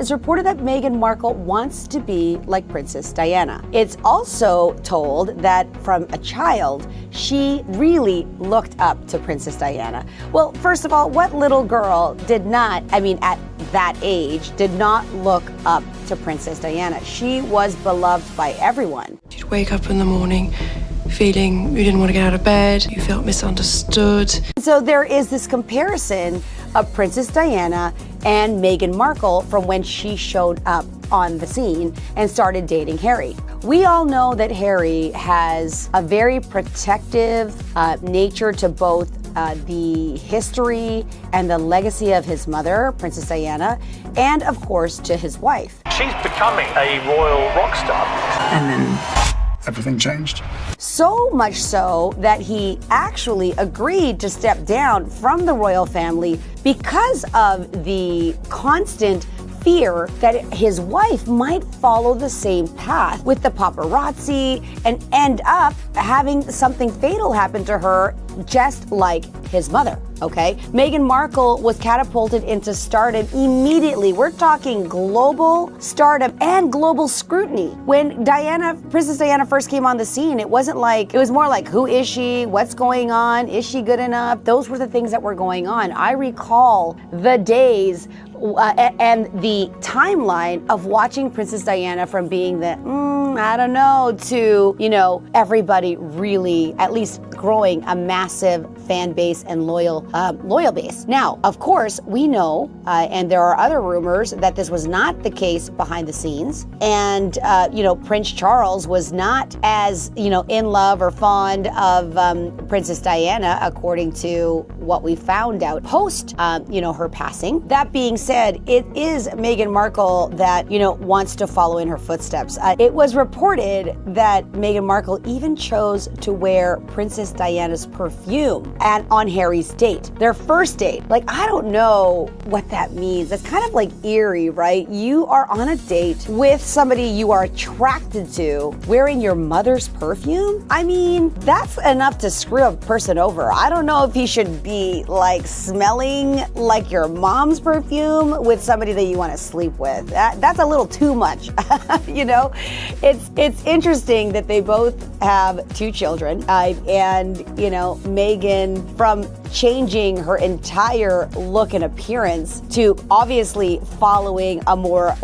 it's reported that Meghan Markle wants to be like Princess Diana. It's also told that from a child, she really looked up to Princess Diana. Well, first of all, what little girl did not, at that age, did not look up to Princess Diana? She was beloved by everyone. You'd wake up in the morning feeling you didn't want to get out of bed, you felt misunderstood. So there is this comparison of Princess Diana and Meghan Markle from when she showed up on the scene and started dating Harry. We all know that Harry has a very protective nature to both the history and the legacy of his mother, Princess Diana, and of course to his wife. She's becoming a royal rock star. And then everything changed. So much so that he actually agreed to step down from the royal family because of the constant fear that his wife might follow the same path with the paparazzi and end up having something fatal happen to her, just like his mother, okay? Meghan Markle was catapulted into stardom immediately. We're talking global stardom and global scrutiny. When Princess Diana first came on the scene, it was more like, who is she? What's going on? Is she good enough? Those were the things that were going on. I recall the days and the timeline of watching Princess Diana from being the, I don't know, to, everybody really at least growing a massive fan base and loyal base. Now, of course, we know, and there are other rumors that this was not the case behind the scenes. And, Prince Charles was not as, in love or fond of Princess Diana, according to what we found out post, her passing. That being said, it is Meghan Markle that, wants to follow in her footsteps. It was reported that Meghan Markle even chose to wear Princess Diana's perfume and on Harry's date, their first date. I don't know what that means. It's kind of like eerie, right? You are on a date with somebody you are attracted to wearing your mother's perfume. That's enough to screw a person over. I don't know if he should be smelling like your mom's perfume with somebody that you want to sleep with. That's a little too much. It's interesting that they both have 2 children, and Meghan, from changing her entire look and appearance to obviously following a more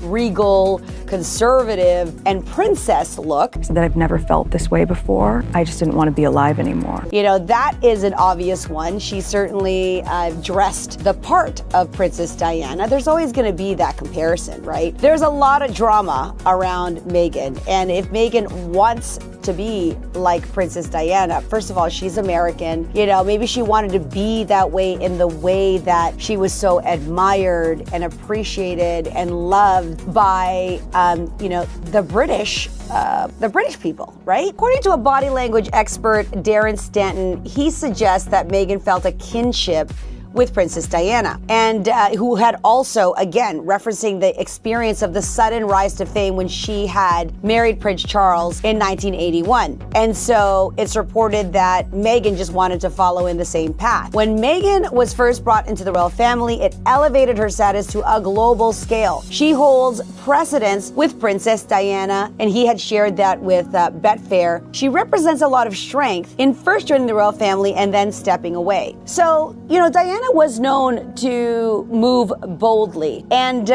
regal, conservative, and princess look. That I've never felt this way before. I just didn't want to be alive anymore. That is an obvious one. She certainly dressed the part of Princess Diana. There's always going to be that comparison, right? There's a lot of drama around Meghan, and if Meghan wants to be like Princess Diana, first of all, she's American. Maybe she wanted to be that way in the way that she was so admired and appreciated and loved by, the British people, right? According to a body language expert, Darren Stanton, he suggests that Meghan felt a kinship with Princess Diana, and who had also, again, referencing the experience of the sudden rise to fame when she had married Prince Charles in 1981. And so it's reported that Meghan just wanted to follow in the same path. When Meghan was first brought into the royal family, it elevated her status to a global scale. She holds precedence with Princess Diana, and he had shared that with Betfair. She represents a lot of strength in first joining the royal family and then stepping away. So, Diana was known to move boldly. And,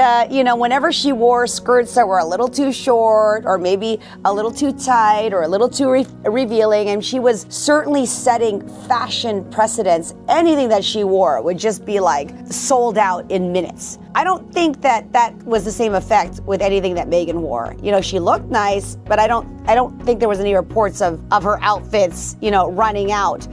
whenever she wore skirts that were a little too short or maybe a little too tight or a little too revealing, and she was certainly setting fashion precedents, anything that she wore would just be sold out in minutes. I don't think that was the same effect with anything that Meghan wore. She looked nice, but I don't think there was any reports of her outfits, running out,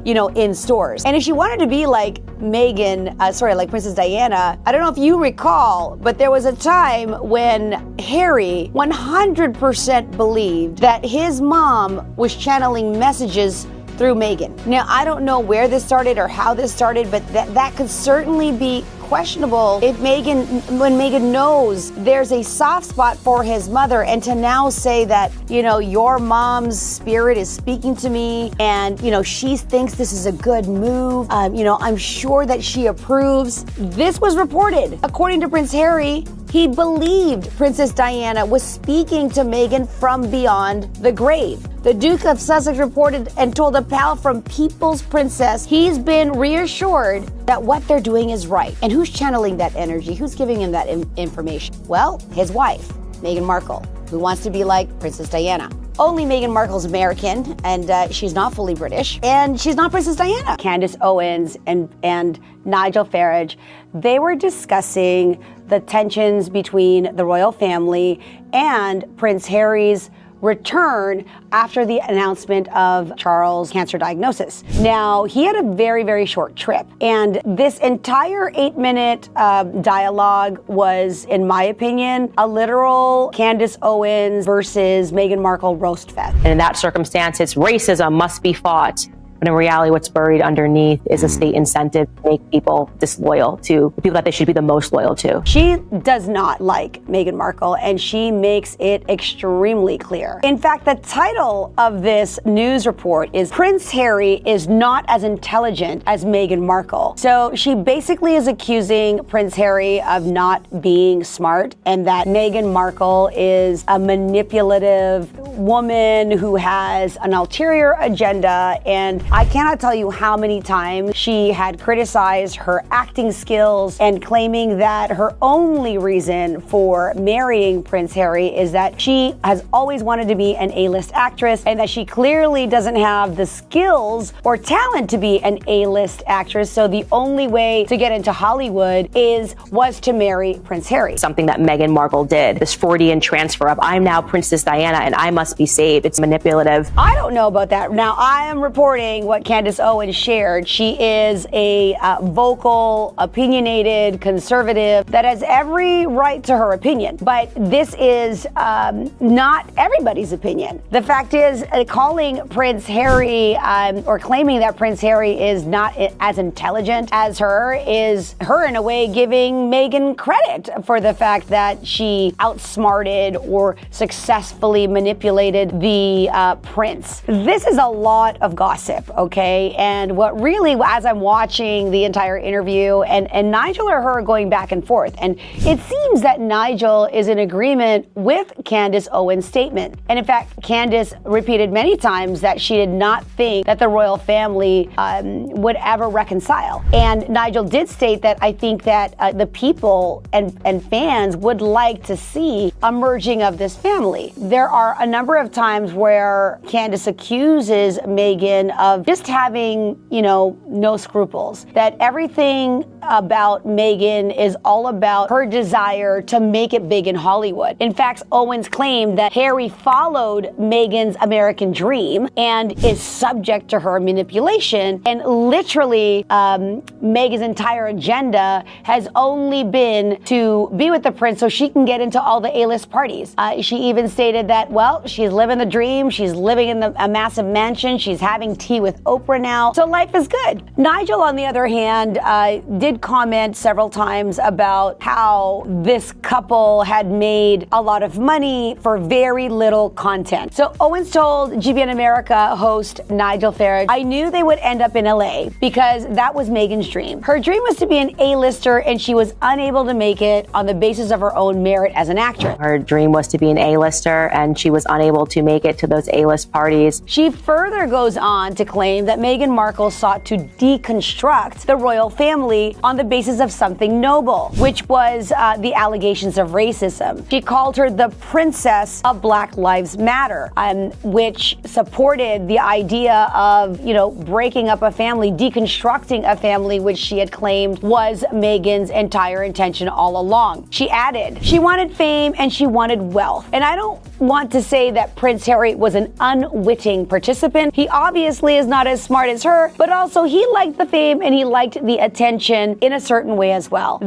in stores. And if she wanted to be like like Princess Diana, I don't know if you recall, but there was a time when Harry 100% believed that his mom was channeling messages through Meghan. Now, I don't know where this started or how this started, but that could certainly be questionable when Meghan knows there's a soft spot for his mother, and to now say that, your mom's spirit is speaking to me and, she thinks this is a good move. I'm sure that she approves. This was reported. According to Prince Harry, he believed Princess Diana was speaking to Meghan from beyond the grave. The Duke of Sussex reported and told a pal from People's Princess he's been reassured that what they're doing is right. And who's channeling that energy? Who's giving him that information? Well, his wife, Meghan Markle, who wants to be like Princess Diana. Only Meghan Markle's American, and she's not fully British, and she's not Princess Diana. Candace Owens and Nigel Farage, they were discussing the tensions between the royal family and Prince Harry's return after the announcement of Charles' cancer diagnosis. Now, he had a very, very short trip, and this entire 8-minute dialogue was, in my opinion, a literal Candace Owens versus Meghan Markle roast fest. And in that circumstance, it's racism must be fought. But in reality, what's buried underneath is a state incentive to make people disloyal to the people that they should be the most loyal to. She does not like Meghan Markle, and she makes it extremely clear. In fact, the title of this news report is Prince Harry is not as intelligent as Meghan Markle. So she basically is accusing Prince Harry of not being smart, and that Meghan Markle is a manipulative woman who has an ulterior agenda. And I cannot tell you how many times she had criticized her acting skills and claiming that her only reason for marrying Prince Harry is that she has always wanted to be an A-list actress, and that she clearly doesn't have the skills or talent to be an A-list actress. So the only way to get into Hollywood was to marry Prince Harry. Something that Meghan Markle did, this Freudian transfer of I'm now Princess Diana and I must be saved. It's manipulative. I don't know about that. Now, I am reporting what Candace Owens shared. She is a vocal, opinionated conservative that has every right to her opinion. But this is not everybody's opinion. The fact is, calling Prince Harry or claiming that Prince Harry is not as intelligent as her is her, in a way, giving Meghan credit for the fact that she outsmarted or successfully manipulated the prince. This is a lot of gossip, okay? And what really, as I'm watching the entire interview, and Nigel or her are going back and forth, and it seems that Nigel is in agreement with Candace Owens' statement. And in fact, Candace repeated many times that she did not think that the royal family would ever reconcile. And Nigel did state that I think that the people and fans would like to see a merging of this family. There are a number of times where Candace accuses Meghan of just having, no scruples, that everything about Meghan is all about her desire to make it big in Hollywood. In fact, Owens claimed that Harry followed Meghan's American dream and is subject to her manipulation. And literally, Meghan's entire agenda has only been to be with the prince so she can get into all the A-list parties. She even stated that, well, she's living the dream. She's living in a massive mansion. She's having tea with Oprah now. So life is good. Nigel, on the other hand, did comment several times about how this couple had made a lot of money for very little content. So Owens told GBN America host Nigel Farage, I knew they would end up in LA because that was Meghan's dream. Her dream was to be an A-lister, and she was unable to make it on the basis of her own merit as an actress. Her dream was to be an A-lister, and she was unable to make it to those A-list parties. She further goes on to claim that Meghan Markle sought to deconstruct the royal family on the basis of something noble, which was the allegations of racism. She called her the princess of Black Lives Matter, which supported the idea of, breaking up a family, deconstructing a family, which she had claimed was Meghan's entire intention all along. She added, she wanted fame and she wanted wealth. And I don't want to say that Prince Harry was an unwitting participant. He obviously is not as smart as her, but also he liked the fame and he liked the attention in a certain way as well.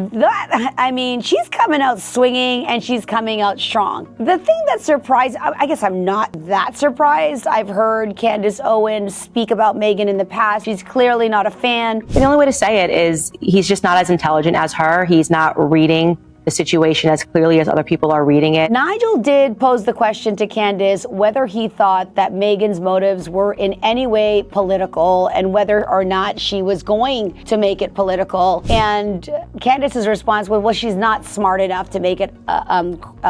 She's coming out swinging and she's coming out strong. The thing that surprised, I guess I'm not that surprised. I've heard Candace Owens speak about Meghan in the past. She's clearly not a fan. The only way to say it is he's just not as intelligent as her. He's not reading the situation as clearly as other people are reading it. Nigel did pose the question to Candace whether he thought that Meghan's motives were in any way political and whether or not she was going to make it political. And Candace's response was, well, she's not smart enough to make it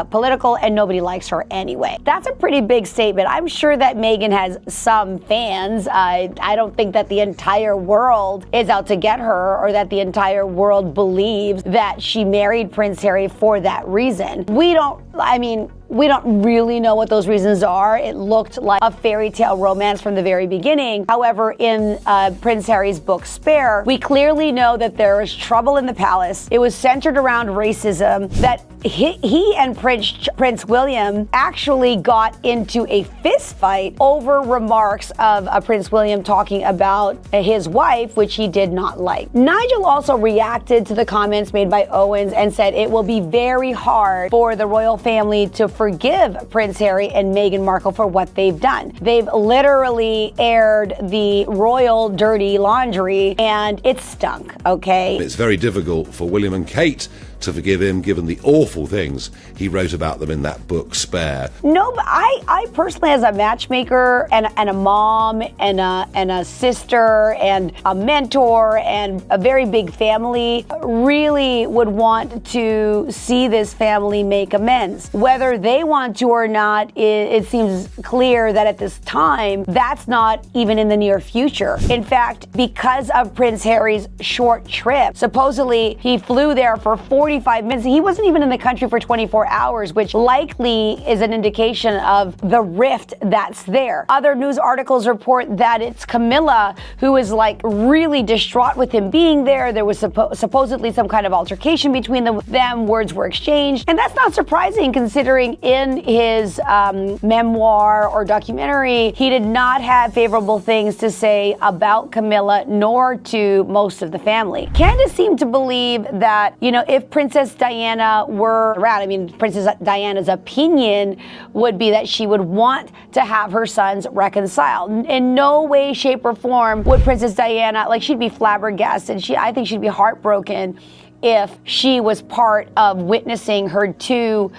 political and nobody likes her anyway. That's a pretty big statement. I'm sure that Meghan has some fans. I don't think that the entire world is out to get her or that the entire world believes that she married Prince Harry for that reason. We don't really know what those reasons are. It looked like a fairy tale romance from the very beginning. However, in Prince Harry's book Spare, we clearly know that there is trouble in the palace. It was centered around racism, that he and Prince William actually got into a fist fight over remarks of Prince William talking about his wife, which he did not like. Nigel also reacted to the comments made by Owens and said it will be very hard for the royal family to forgive Prince Harry and Meghan Markle for what they've done. They've literally aired the royal dirty laundry and it stunk, okay? It's very difficult for William and Kate to forgive him, given the awful things he wrote about them in that book, Spare. No, but I personally, as a matchmaker and a mom and a sister and a mentor and a very big family, really would want to see this family make amends. Whether they want to or not, it seems clear that at this time, that's not even in the near future. In fact, because of Prince Harry's short trip, supposedly he flew there for 45 minutes. He wasn't even in the country for 24 hours, which likely is an indication of the rift that's there. Other news articles report that it's Camilla who is really distraught with him being there. There was supposedly some kind of altercation between them. Words were exchanged. And that's not surprising considering in his memoir or documentary, he did not have favorable things to say about Camilla nor to most of the family. Candace seemed to believe that, if Princess Diana were around, Princess Diana's opinion would be that she would want to have her sons reconciled. In no way, shape, or form would Princess Diana, she'd be flabbergasted. I think she'd be heartbroken if she was part of witnessing her two,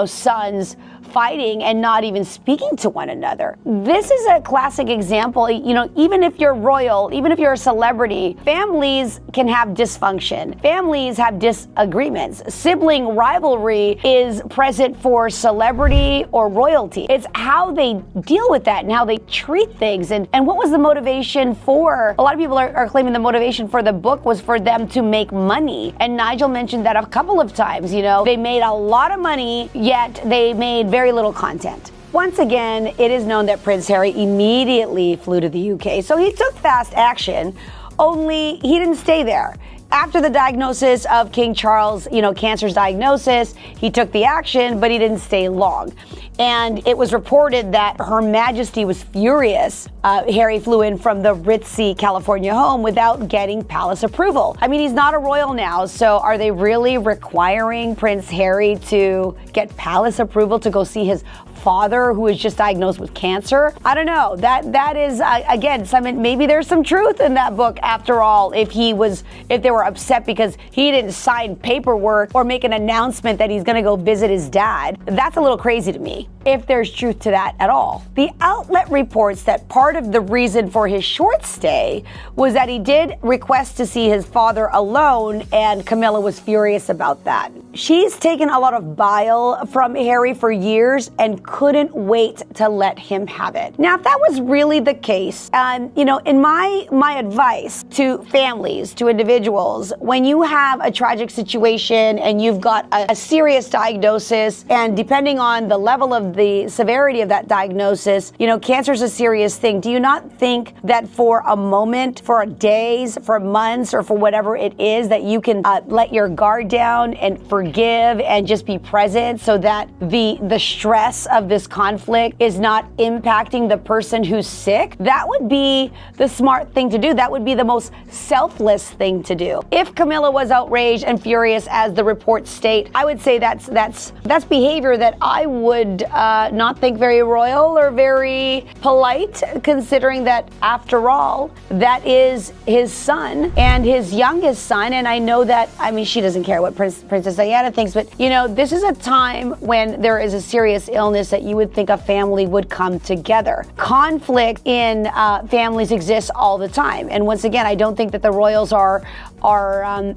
sons fighting and not even speaking to one another. This is a classic example. Even if you're royal, even if you're a celebrity, families can have dysfunction. Families have disagreements. Sibling rivalry is present for celebrity or royalty. It's how they deal with that and how they treat things. And what was the motivation for? A lot of people are claiming the motivation for the book was for them to make money. And Nigel mentioned that a couple of times. They made a lot of money, yet they made very little content. Once again, it is known that Prince Harry immediately flew to the UK. So he took fast action, only he didn't stay there. After the diagnosis of King Charles, cancer's diagnosis, he took the action, but he didn't stay long. And it was reported that Her Majesty was furious. Harry flew in from the ritzy California home without getting palace approval. He's not a royal now, so are they really requiring Prince Harry to get palace approval to go see his father who was just diagnosed with cancer? I don't know. That is again, maybe there's some truth in that book after all. If they were upset because he didn't sign paperwork or make an announcement that he's going to go visit his dad, that's a little crazy to me, if there's truth to that at all. The outlet reports that part of the reason for his short stay was that he did request to see his father alone, and Camilla was furious about that. She's taken a lot of bile from Harry for years and couldn't wait to let him have it. Now, if that was really the case, in my advice to families, to individuals, when you have a tragic situation and you've got a serious diagnosis, and depending on the level of the severity of that diagnosis, cancer is a serious thing. Do you not think that for a moment, for days, for months, or for whatever it is, that you can let your guard down and forgive and just be present so that the stress of this conflict is not impacting the person who's sick? That would be the smart thing to do. That would be the most selfless thing to do. If Camilla was outraged and furious, as the reports state, I would say that's behavior that I would not think very royal or very polite, considering that, after all, that is his son and his youngest son. And I know that, she doesn't care what Princess Diana thinks, but this is a time when there is a serious illness that you would think a family would come together. Conflict in families exists all the time. And once again, I don't think that the royals are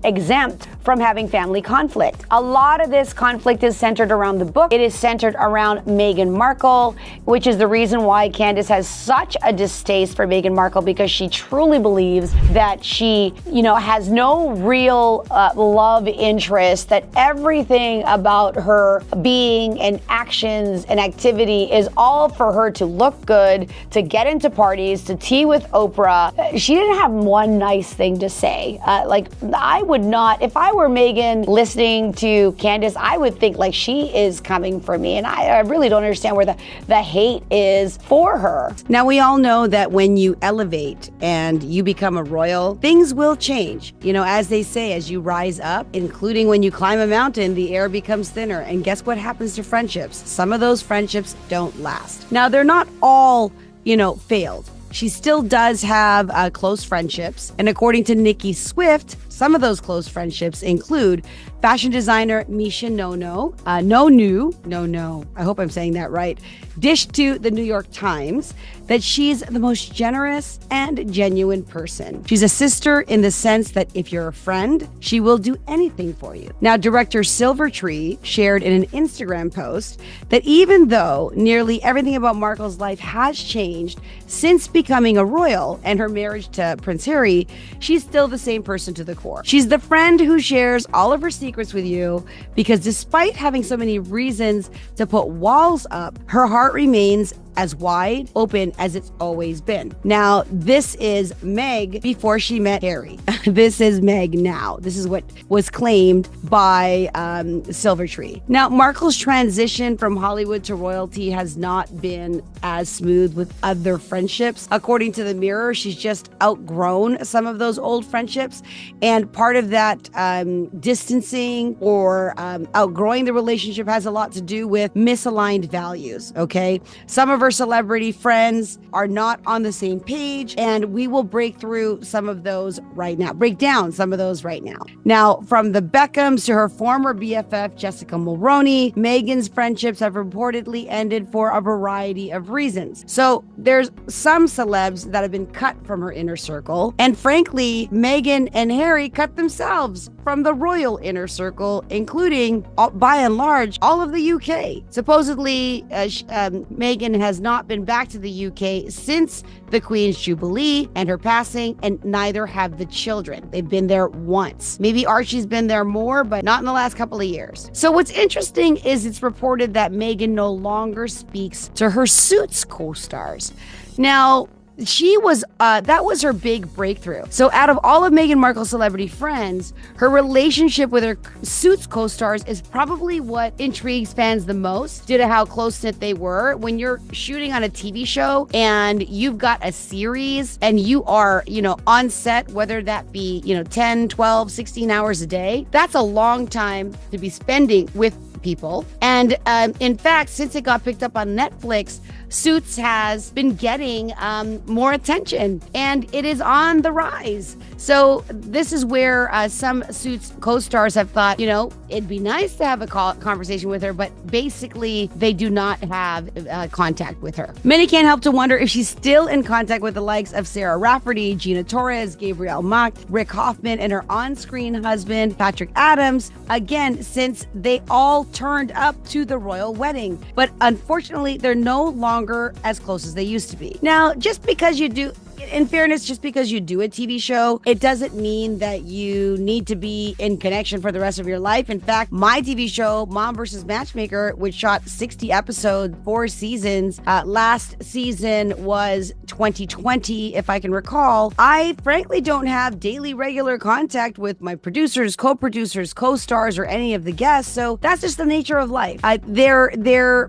exempt from having family conflict. A lot of this conflict is centered around the book. It is centered around Meghan Markle, which is the reason why Candace has such a distaste for Meghan Markle, because she truly believes that she, has no real love interest, that everything about her being and actions and activity is all for her to look good, to get into parties, to tea with Oprah. She didn't have one nice thing to say. I would not, if I were Meghan listening to Candace, I would think like she is coming for me. And I really don't understand where the hate is for her. Now, we all know that when you elevate and you become a royal, things will change. As they say, as you rise up, including when you climb a mountain, the air becomes thinner. And guess what happens to friendships? Some of those friendships don't last. Now, they're not all, failed. She still does have close friendships. And according to Nikki Swift, some of those close friendships include fashion designer Misha Nonu, I hope I'm saying that right, dished to the New York Times that she's the most generous and genuine person. She's a sister in the sense that if you're a friend, she will do anything for you. Now, director Silvertree shared in an Instagram post that even though nearly everything about Markle's life has changed since becoming a royal and her marriage to Prince Harry, she's still the same person to the core. She's the friend who shares all of her secrets with you, because despite having so many reasons to put walls up, her heart remains as wide open as it's always been. Now, this is Meg before she met Harry. This is Meg now. This is what was claimed by Silvertree. Now, Markle's transition from Hollywood to royalty has not been as smooth with other friendships. According to the Mirror, she's just outgrown some of those old friendships. And part of that distancing or outgrowing the relationship has a lot to do with misaligned values, okay? Some of her celebrity friends are not on the same page, and we will break down some of those right now. Now, from the Beckhams to her former BFF, Jessica Mulroney, Meghan's friendships have reportedly ended for a variety of reasons. So there's some celebs that have been cut from her inner circle, and frankly, Meghan and Harry cut themselves from the royal inner circle, including, by and large, all of the UK. Supposedly, Meghan has not been back to the UK since the Queen's Jubilee and her passing, and neither have the children. They've been there once. Maybe Archie's been there more, but not in the last couple of years. So what's interesting is it's reported that Meghan no longer speaks to her Suits co-stars. Now, that was her big breakthrough. So out of all of Meghan Markle's celebrity friends, her relationship with her Suits co-stars is probably what intrigues fans the most due to how close-knit they were. When you're shooting on a TV show and you've got a series and you are, on set, whether that be, 10, 12, 16 hours a day, that's a long time to be spending with people. And in fact, since it got picked up on Netflix, Suits has been getting more attention, and it is on the rise. So this is where some Suits co-stars have thought, it'd be nice to have a conversation with her, but basically they do not have contact with her. Many can't help to wonder if she's still in contact with the likes of Sarah Rafferty, Gina Torres, Gabrielle Macht, Rick Hoffman, and her on-screen husband, Patrick Adams, again, since they all turned up to the royal wedding. But unfortunately, they're no longer as close as they used to be. Now, just because you do in fairness, just because you do a TV show, it doesn't mean that you need to be in connection for the rest of your life. In fact, my TV show, Mom vs. Matchmaker, which shot 60 episodes, 4 seasons, last season was 2020, if I can recall. I frankly don't have daily regular contact with my producers, co-producers, co-stars, or any of the guests. So that's just the nature of life.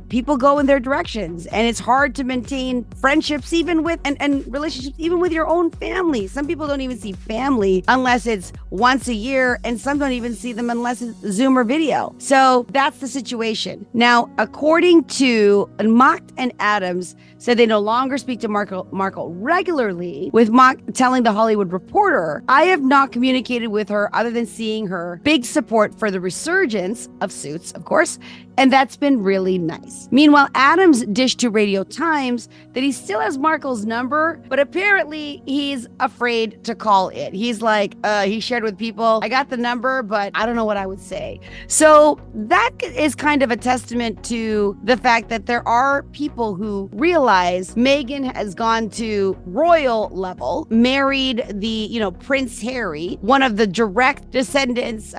People go in their directions, and it's hard to maintain friendships even with and relationships even with your own family. Some people don't even see family unless it's once a year, and some don't even see them unless it's Zoom or video. So that's the situation. Now, according to Mock and Adams, said they no longer speak to Markle regularly, with Mock telling The Hollywood Reporter, "I have not communicated with her other than seeing her big support for the resurgence of Suits, of course, and that's been really nice." Meanwhile, Adams dished to Radio Times that he still has Markle's number, but apparently he's afraid to call it. He's like, he shared with people, "I got the number, but I don't know what I would say." So that is kind of a testament to the fact that there are people who realize Meghan has gone to royal level, married the, Prince Harry, one of the direct descendants,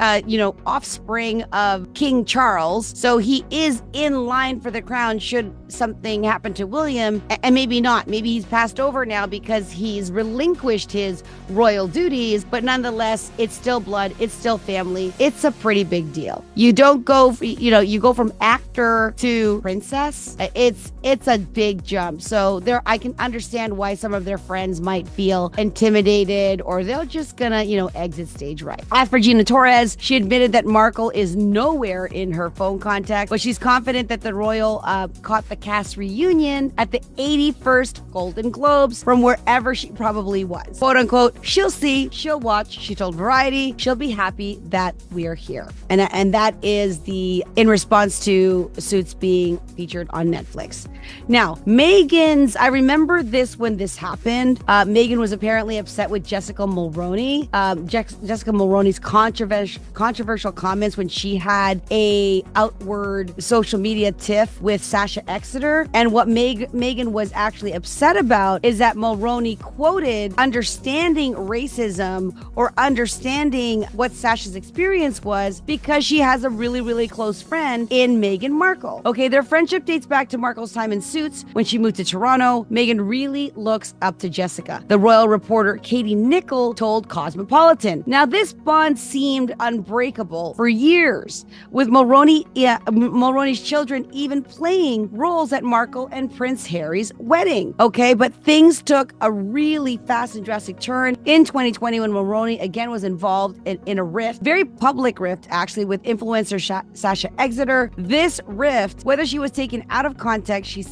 offspring of King Charles. So he is in line for the crown should something happen to William, and maybe not. Maybe he's passed over now because he's relinquished his royal duties, but nonetheless, it's still blood, it's still family. It's a pretty big deal. You don't go, you go from actor to princess. It's a big jump. So I can understand why some of their friends might feel intimidated, or they're just gonna, exit stage right. As for Gina Torres, she admitted that Markle is nowhere in her phone contact, but she's confident that the royal caught the cast reunion at the 81st Golden Globes from wherever she probably was. "Quote unquote, she'll see, she'll watch," she told Variety. "She'll be happy that we're here." And that is in response to Suits being featured on Netflix. Now, Meghan's, I remember this when this happened. Meghan was apparently upset with Jessica Mulroney. Jessica Mulroney's controversial comments when she had a outward social media tiff with Sasha Exeter. And what Meghan was actually upset about is that Mulroney quoted understanding racism or understanding what Sasha's experience was because she has a really, really close friend in Meghan Markle. Okay, their friendship dates back to Markle's time in Suits. When she moved to Toronto, Meghan really looks up to Jessica, the royal reporter Katie Nicholl told Cosmopolitan. Now, this bond seemed unbreakable for years, with Mulroney's children even playing roles at Markle and Prince Harry's wedding. Okay, but things took a really fast and drastic turn in 2020 when Mulroney again was involved in a rift, very public rift actually, with influencer Sasha Exeter. This rift, whether she was taken out of context, she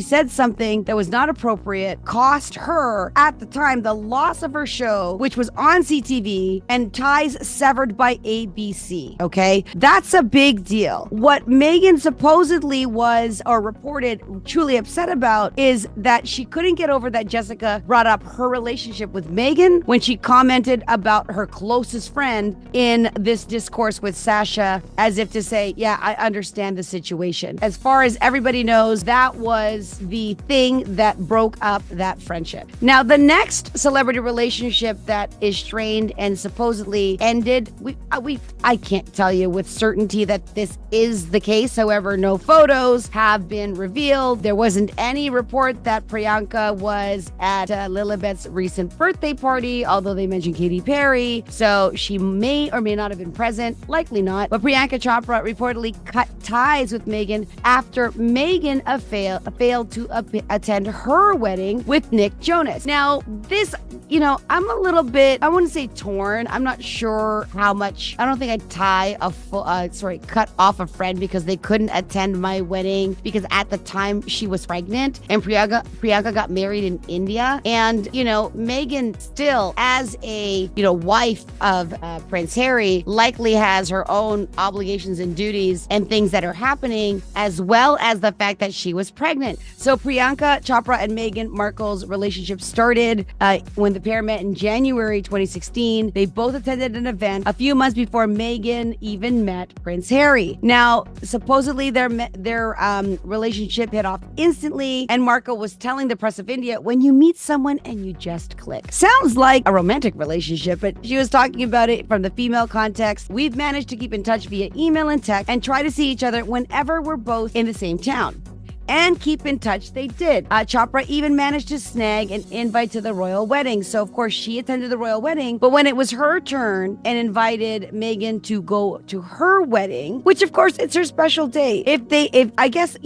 said something that was not appropriate, cost her at the time the loss of her show, which was on CTV, and ties severed by ABC. Okay, that's a big deal. What Meghan supposedly was, or reported, truly upset about is that she couldn't get over that Jessica brought up her relationship with Meghan when she commented about her closest friend in this discourse with Sasha, as if to say, yeah, I understand the situation. As far as everybody knows, that was the thing that broke up that friendship. Now, the next celebrity relationship that is strained and supposedly ended, I can't tell you with certainty that this is the case. However, no photos have been revealed. There wasn't any report that Priyanka was at Lilibet's recent birthday party, although they mentioned Katy Perry. So she may or may not have been present, likely not. But Priyanka Chopra reportedly cut ties with Meghan after Meghan failed to attend her wedding with Nick Jonas. Now, this, I'm a little bit, I wouldn't say torn. I'm not sure how much. I don't think I'd cut off a friend because they couldn't attend my wedding because at the time she was pregnant and Priyanka got married in India. And, Meghan still, as a, wife of Prince Harry, likely has her own obligations and duties and things that are happening, as well as the fact that she was pregnant. So Priyanka Chopra and Meghan Markle's relationship started when pair met in January 2016. They both attended an event a few months before Meghan even met Prince Harry. Now, supposedly their relationship hit off instantly, and Markle was telling the Press of India, when you meet someone and you just click. Sounds like a romantic relationship, but she was talking about it from the female context. We've managed to keep in touch via email and text and try to see each other whenever we're both in the same town. And keep in touch they did. Chopra even managed to snag an invite to the royal wedding. So, of course, she attended the royal wedding. But when it was her turn and invited Meghan to go to her wedding, which, of course, it's her special day. If I guess,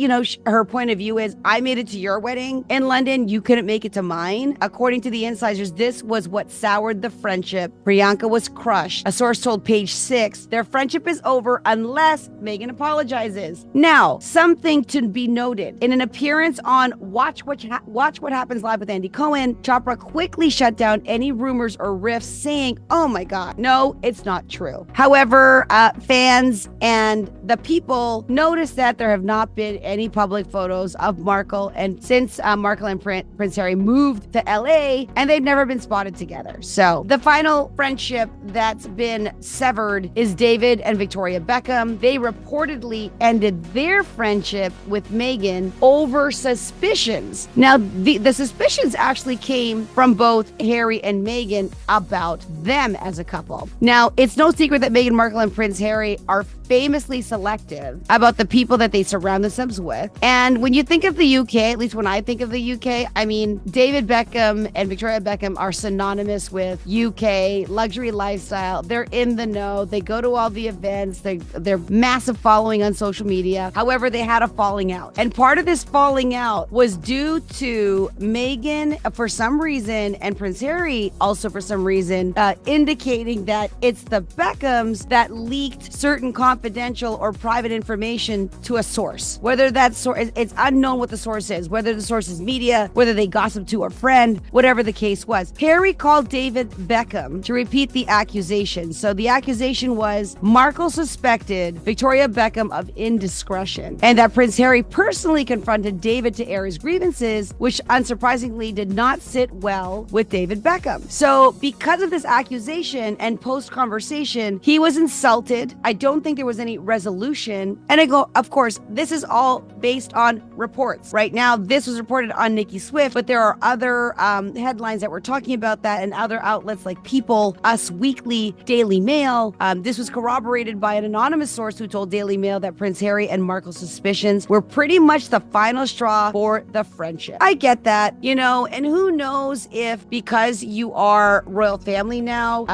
her point of view is, I made it to your wedding in London, you couldn't make it to mine. According to the insiders, this was what soured the friendship. Priyanka was crushed. A source told Page 6, their friendship is over unless Meghan apologizes. Now, something to be noted. In an appearance on Watch What Happens Live with Andy Cohen, Chopra quickly shut down any rumors or riffs, saying, oh my God, no, it's not true. However, fans and the people noticed that there have not been any public photos of Markle, and since Markle and Prince Harry moved to LA, and they've never been spotted together. So the final friendship that's been severed is David and Victoria Beckham. They reportedly ended their friendship with Meghan over suspicions. Now, the suspicions actually came from both Harry and Meghan about them as a couple. Now, it's no secret that Meghan Markle and Prince Harry are famously selective about the people that they surround themselves with. And when you think of the UK, at least when I think of the UK, I mean, David Beckham and Victoria Beckham are synonymous with UK luxury lifestyle. They're in the know. They go to all the events. They're massive following on social media. However, they had a falling out. And part of this falling out was due to Meghan, for some reason, and Prince Harry also for some reason, indicating that it's the Beckhams that leaked certain confidential or private information to a source. Whether that source, it's unknown what the source is, whether the source is media, whether they gossip to a friend, whatever the case was. Harry called David Beckham to repeat the accusation. So the accusation was Markle suspected Victoria Beckham of indiscretion, and that Prince Harry personally confronted David to air his grievances, which unsurprisingly did not sit well with David Beckham. So because of this accusation and post-conversation, he was insulted. I don't think there was any resolution. And I go, of course, this is all based on reports. Right now, this was reported on Nikki Swift, but there are other headlines that were talking about that, and other outlets like People, Us Weekly, Daily Mail. This was corroborated by an anonymous source who told Daily Mail that Prince Harry and Markle's suspicions were pretty much the final straw for the friendship. I get that, and who knows if because you are royal family now,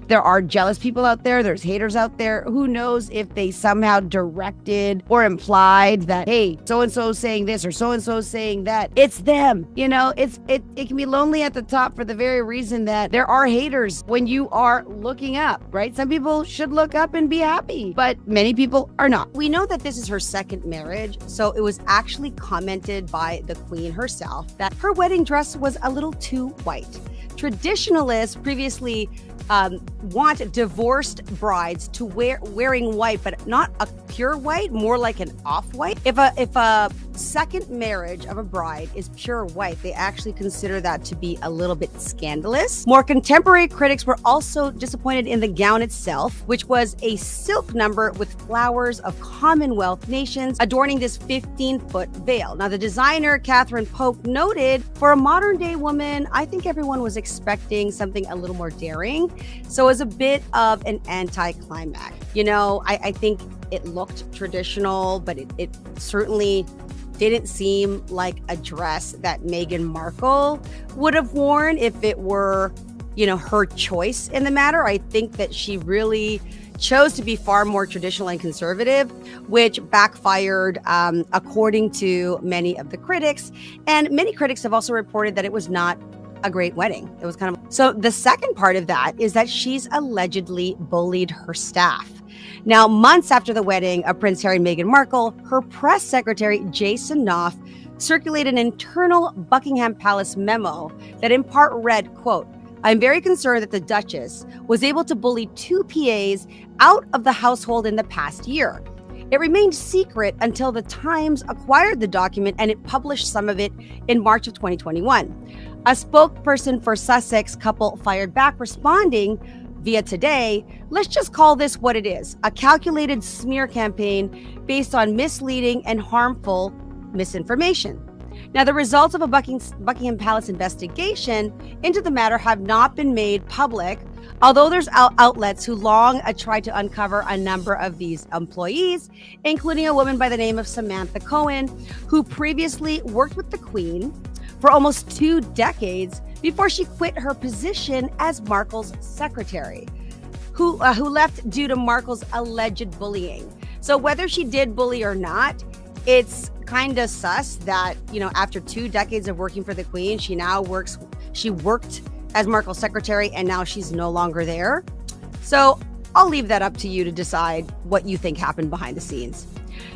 there are jealous people out there, there's haters out there. Who knows if they somehow directed or implied that, hey, so-and-so saying this or so-and-so saying that. It's them, it can be lonely at the top for the very reason that there are haters when you are looking up, right? Some people should look up and be happy, but many people are not. We know that this is her second marriage, so it was actually commented by the Queen herself that her wedding dress was a little too white. Traditionalists previously want divorced brides to wearing white, but not a pure white, more like an off-white. If a second marriage of a bride is pure white, they actually consider that to be a little bit scandalous. More contemporary critics were also disappointed in the gown itself, which was a silk number with flowers of Commonwealth nations adorning this 15-foot veil. Now, the designer, Catherine Polk, noted, for a modern-day woman, I think everyone was expecting something a little more daring. So it was a bit of an anticlimax. I think it looked traditional, but it certainly didn't seem like a dress that Meghan Markle would have worn if it were, her choice in the matter. I think that she really chose to be far more traditional and conservative, which backfired according to many of the critics. And many critics have also reported that it was not a great wedding. It was kind of... So the second part of that is that she's allegedly bullied her staff. Now, months after the wedding of Prince Harry and Meghan Markle, her press secretary, Jason Knopf, circulated an internal Buckingham Palace memo that in part read, quote, I'm very concerned that the Duchess was able to bully 2 PAs out of the household in the past year. It remained secret until the Times acquired the document and it published some of it in March of 2021. A spokesperson for Sussex couple fired back, responding via Today, "Let's just call this what it is, a calculated smear campaign based on misleading and harmful misinformation." Now, the results of a Buckingham Palace investigation into the matter have not been made public, although there's outlets who long tried to uncover a number of these employees, including a woman by the name of Samantha Cohen, who previously worked with the Queen for almost 2 decades before she quit her position as Markle's secretary, who left due to Markle's alleged bullying. So whether she did bully or not, it's kind of sus that, after 2 decades of working for the Queen, she worked as Markle's secretary and now she's no longer there. So I'll leave that up to you to decide what you think happened behind the scenes.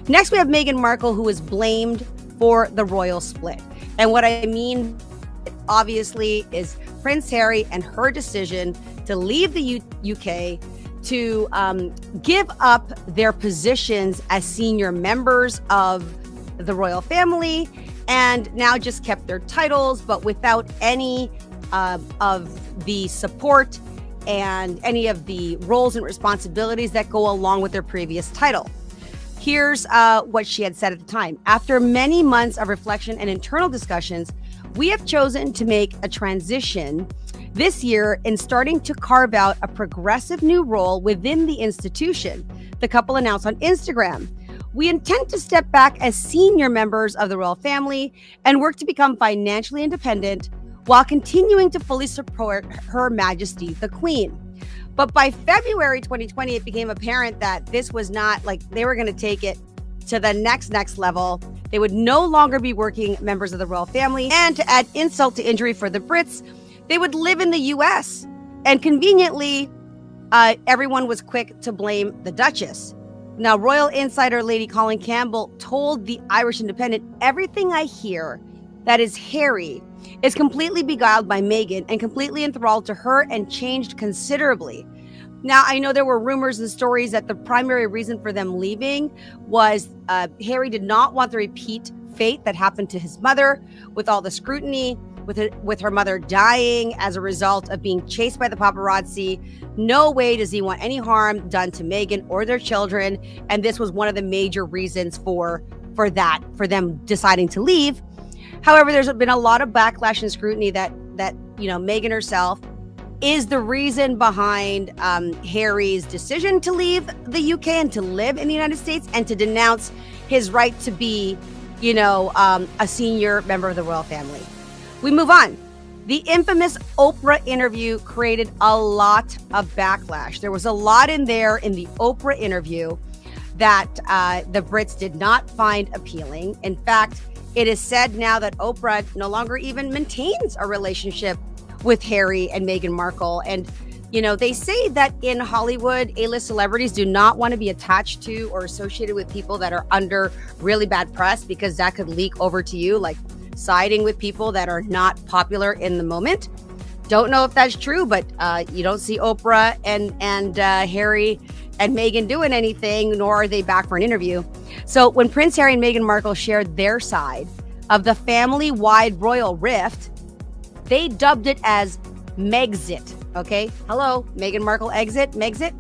Next, we have Meghan Markle, who is blamed for the royal split. And what I mean, obviously, is Prince Harry and her decision to leave the UK, to give up their positions as senior members of the royal family, and now just kept their titles, but without any of the support and any of the roles and responsibilities that go along with their previous title. Here's what she had said at the time. "After many months of reflection and internal discussions, we have chosen to make a transition this year in starting to carve out a progressive new role within the institution," the couple announced on Instagram. "We intend to step back as senior members of the royal family and work to become financially independent while continuing to fully support Her Majesty the Queen." But by February 2020, it became apparent that this was not they were going to take it to the next level. They would no longer be working members of the royal family. And to add insult to injury for the Brits, they would live in the US. And conveniently, everyone was quick to blame the Duchess. Now, royal insider Lady Colin Campbell told the Irish Independent, "Everything I hear that is Harry is completely beguiled by Meghan and completely enthralled to her and changed considerably." Now, I know there were rumors and stories that the primary reason for them leaving was Harry did not want to repeat fate that happened to his mother, with all the scrutiny, with her mother dying as a result of being chased by the paparazzi. No way does he want any harm done to Meghan or their children. And this was one of the major reasons for them deciding to leave. However, there's been a lot of backlash and scrutiny that Meghan herself is the reason behind Harry's decision to leave the UK and to live in the United States and to denounce his right to be, a senior member of the royal family. We move on. The infamous Oprah interview created a lot of backlash. There was a lot in there in the Oprah interview that the Brits did not find appealing. In fact, it is said now that Oprah no longer even maintains a relationship with Harry and Meghan Markle. And, they say that in Hollywood, A-list celebrities do not want to be attached to or associated with people that are under really bad press, because that could leak over to you, like siding with people that are not popular in the moment. Don't know if that's true, but you don't see Oprah and Harry and Meghan doing anything, nor are they back for an interview. So when Prince Harry and Meghan Markle shared their side of the family-wide royal rift, they dubbed it as Megxit. Okay, hello, Meghan Markle exit, Megxit,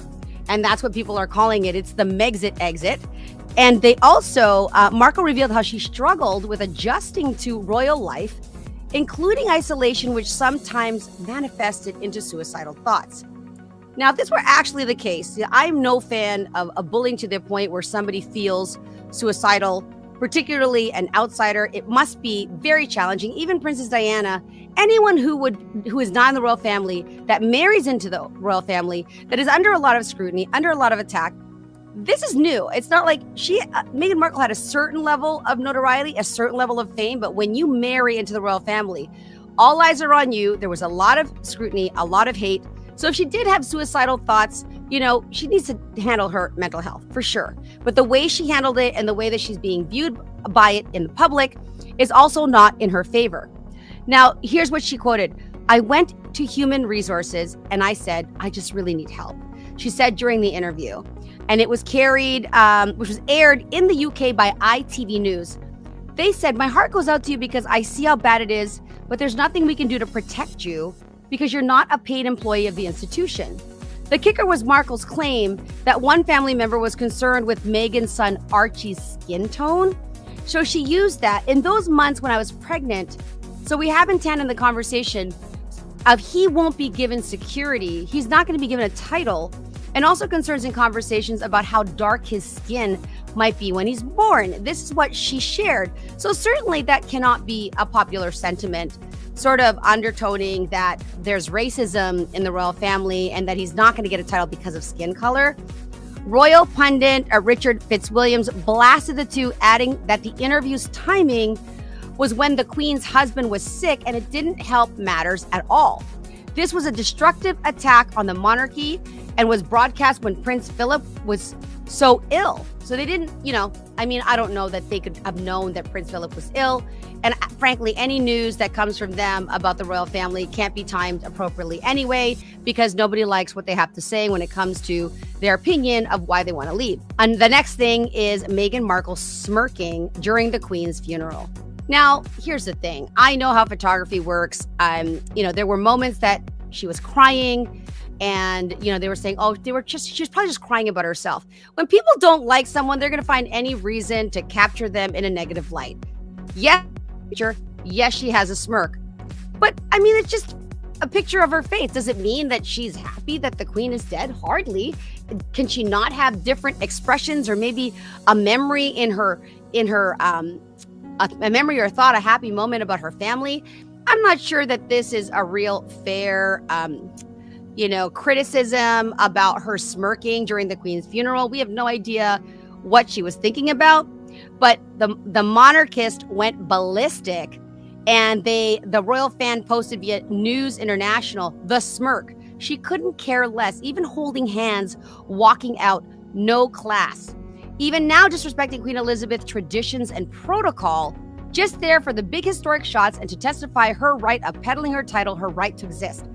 and that's what people are calling it. It's the Megxit exit. And they also, Markle revealed how she struggled with adjusting to royal life, including isolation, which sometimes manifested into suicidal thoughts. Now, if this were actually the case, I'm no fan of bullying to the point where somebody feels suicidal, particularly an outsider. It must be very challenging. Even Princess Diana, anyone who is not in the royal family, that marries into the royal family, that is under a lot of scrutiny, under a lot of attack. This is new. It's not like Meghan Markle had a certain level of notoriety, a certain level of fame, but when you marry into the royal family, all eyes are on you. There was a lot of scrutiny, a lot of hate. So if she did have suicidal thoughts, she needs to handle her mental health for sure. But the way she handled it and the way that she's being viewed by it in the public is also not in her favor. Now, here's what she quoted. "I went to human resources and I said, I just really need help." she said during the interview. And it was carried, which was aired in the UK by ITV News. They said, "My heart goes out to you because I see how bad it is, but there's nothing we can do to protect you because you're not a paid employee of the institution." The kicker was Markle's claim that one family member was concerned with Meghan's son Archie's skin tone. So she used that in those months when I was pregnant. So we have in tandem the conversation of he won't be given security. He's not going to be given a title, and also concerns in conversations about how dark his skin might be when he's born. This is what she shared. So certainly that cannot be a popular sentiment, sort of undertoning that there's racism in the royal family and that he's not going to get a title because of skin color. Royal pundit Richard Fitzwilliams blasted the two, adding that the interview's timing was when the Queen's husband was sick and it didn't help matters at all. This was a destructive attack on the monarchy and was broadcast when Prince Philip was so ill. So they didn't, I don't know that they could have known that Prince Philip was ill. And frankly, any news that comes from them about the royal family can't be timed appropriately anyway, because nobody likes what they have to say when it comes to their opinion of why they want to leave. And the next thing is Meghan Markle smirking during the Queen's funeral. Now, here's the thing. I know how photography works. There were moments that she was crying and, they were saying, she was probably just crying about herself. When people don't like someone, they're going to find any reason to capture them in a negative light. Yes, she has a smirk. But, it's just a picture of her face. Does it mean that she's happy that the Queen is dead? Hardly. Can she not have different expressions or maybe a memory in her a memory or thought, a happy moment about her family? I'm not sure that this is a real fair, criticism about her smirking during the Queen's funeral. We have no idea what she was thinking about, but the monarchist went ballistic, and the royal fan posted via News International, the smirk. She couldn't care less, even holding hands, walking out, no class. Even now disrespecting Queen Elizabeth traditions and protocol, just there for the big historic shots and to testify her right of peddling her title, her right to exist.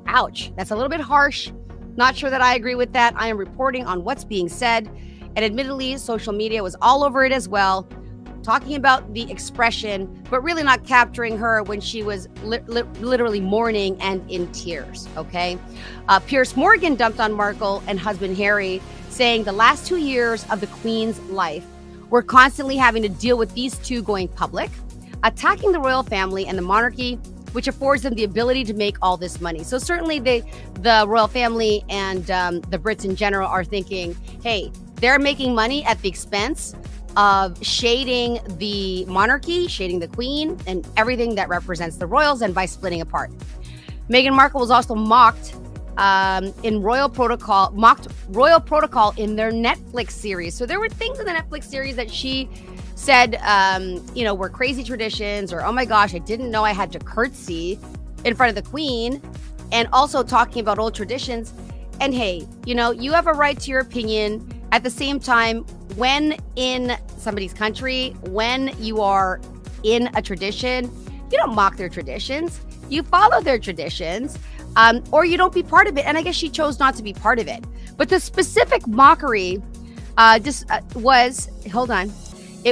Ouch, that's a little bit harsh. Not sure that I agree with that. I am reporting on what's being said. And admittedly, social media was all over it as well, talking about the expression, but really not capturing her when she was literally mourning and in tears, okay? Piers Morgan dumped on Markle and husband Harry, saying the last 2 years of the Queen's life, we're constantly having to deal with these two going public, attacking the royal family and the monarchy, which affords them the ability to make all this money. So certainly the royal family and the Brits in general are thinking, hey, they're making money at the expense of shading the monarchy, shading the Queen, and everything that represents the royals, and by splitting apart. Meghan Markle was also mocked royal protocol in their Netflix series. So there were things in the Netflix series that she said, were crazy traditions, or, oh my gosh, I didn't know I had to curtsy in front of the Queen, and also talking about old traditions. And hey, you have a right to your opinion. At the same time, when in somebody's country, when you are in a tradition, you don't mock their traditions. You follow their traditions, or you don't be part of it. And I guess she chose not to be part of it. But the specific mockery it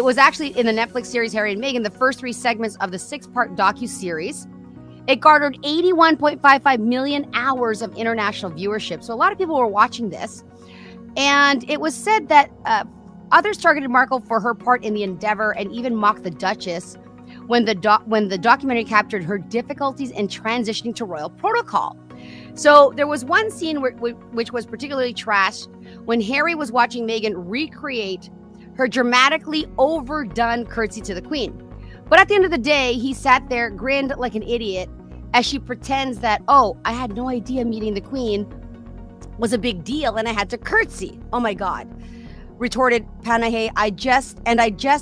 was actually in the Netflix series Harry and Meghan, the first 3 segments of the 6-part docuseries. It garnered 81.55 million hours of international viewership. So a lot of people were watching this. And it was said that others targeted Markle for her part in the endeavor and even mocked the Duchess when the documentary captured her difficulties in transitioning to royal protocol. So there was one scene which was particularly trashed when Harry was watching Meghan recreate her dramatically overdone curtsy to the Queen. But at the end of the day, he sat there, grinned like an idiot as she pretends that, oh, I had no idea meeting the Queen was a big deal and I had to curtsy. Oh my God. Retorted Panahe, I just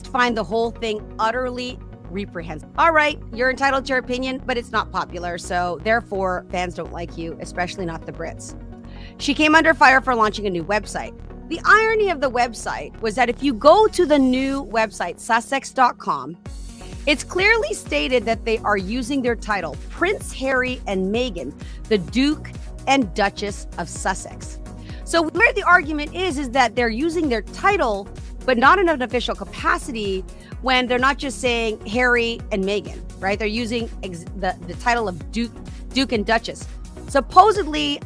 find the whole thing utterly reprehensible. All right, you're entitled to your opinion, but it's not popular, so therefore fans don't like you, especially not the Brits. She came under fire for launching a new website. The irony of the website was that if you go to the new website, Sussex.com, it's clearly stated that they are using their title, Prince Harry and Meghan, the Duke and Duchess of Sussex. So where the argument is that they're using their title, but not in an official capacity, when they're not just saying Harry and Meghan, right? They're using the title of Duke and Duchess. Supposedly,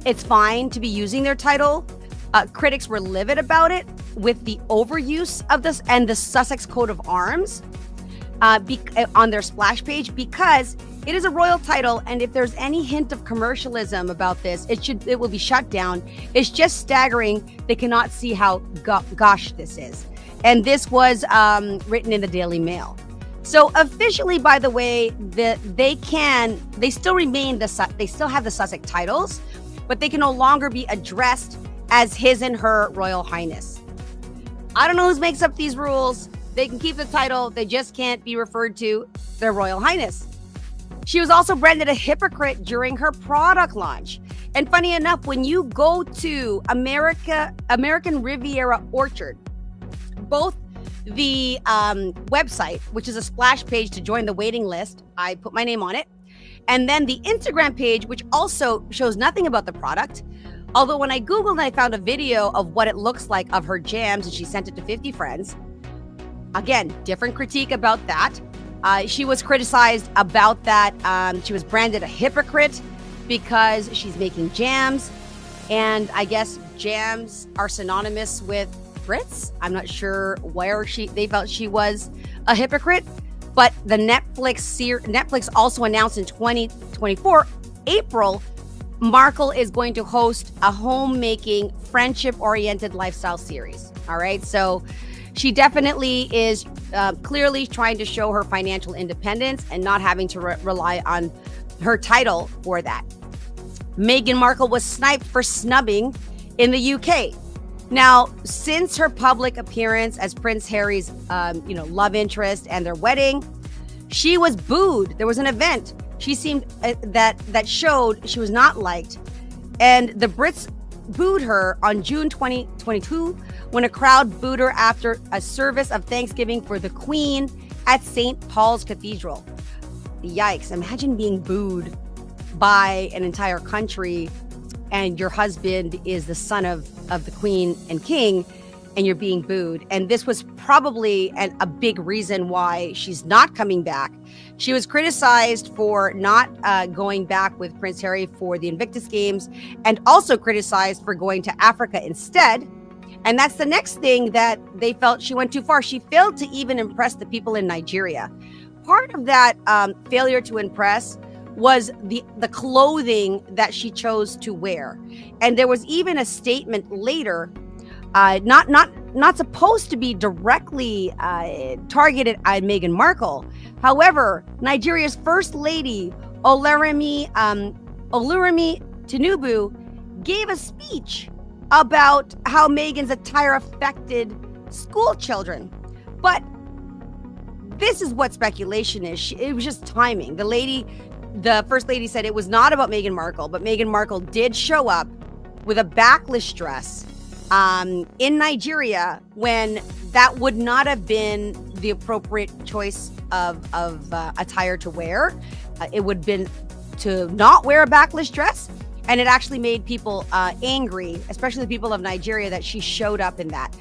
it's fine to be using their title. Critics were livid about it with the overuse of this and the Sussex coat of arms on their splash page, because it is a royal title, and if there's any hint of commercialism about this, it will be shut down. It's just staggering. They cannot see how gosh this is. And this was written in the Daily Mail. So officially, by the way, they still have the Sussex titles, but they can no longer be addressed as His and Her Royal Highness. I don't know who makes up these rules. They can keep the title. They just can't be referred to their Royal Highness. She was also branded a hypocrite during her product launch. And funny enough, when you go to American Riviera Orchard, both the website, which is a splash page to join the waiting list, I put my name on it, and then the Instagram page, which also shows nothing about the product. Although when I Googled, I found a video of what it looks like of her jams, and she sent it to 50 friends. Again, different critique about that. She was criticized about that. She was branded a hypocrite because she's making jams. And I guess jams are synonymous with Brits. I'm not sure where they felt she was a hypocrite. But the Netflix also announced in 2024, April, Markle is going to host a homemaking, friendship-oriented lifestyle series. All right, so she definitely is clearly trying to show her financial independence and not having to rely on her title for that. Meghan Markle was sniped for snubbing in the UK. Now, since her public appearance as Prince Harry's, love interest and their wedding, she was booed. There was an event. She seemed that showed she was not liked, and the Brits booed her on June 2022 when a crowd booed her after a service of Thanksgiving for the Queen at St. Paul's Cathedral. Yikes! Imagine being booed by an entire country, and your husband is the son of the Queen and King, and you're being booed. And this was probably a big reason why she's not coming back. She was criticized for not going back with Prince Harry for the Invictus Games, and also criticized for going to Africa instead. And that's the next thing that they felt she went too far. She failed to even impress the people in Nigeria. Part of that failure to impress was the clothing that she chose to wear. And there was even a statement later, not supposed to be directly targeted at Meghan Markle. However, Nigeria's First Lady, Oluremi Tinubu, gave a speech about how Meghan's attire affected school children. But this is what speculation is. It was just timing. The First Lady said it was not about Meghan Markle, but Meghan Markle did show up with a backless dress in Nigeria when that would not have been the appropriate choice of attire to wear. It would have been to not wear a backless dress, and it actually made people angry, especially the people of Nigeria, that she showed up in that.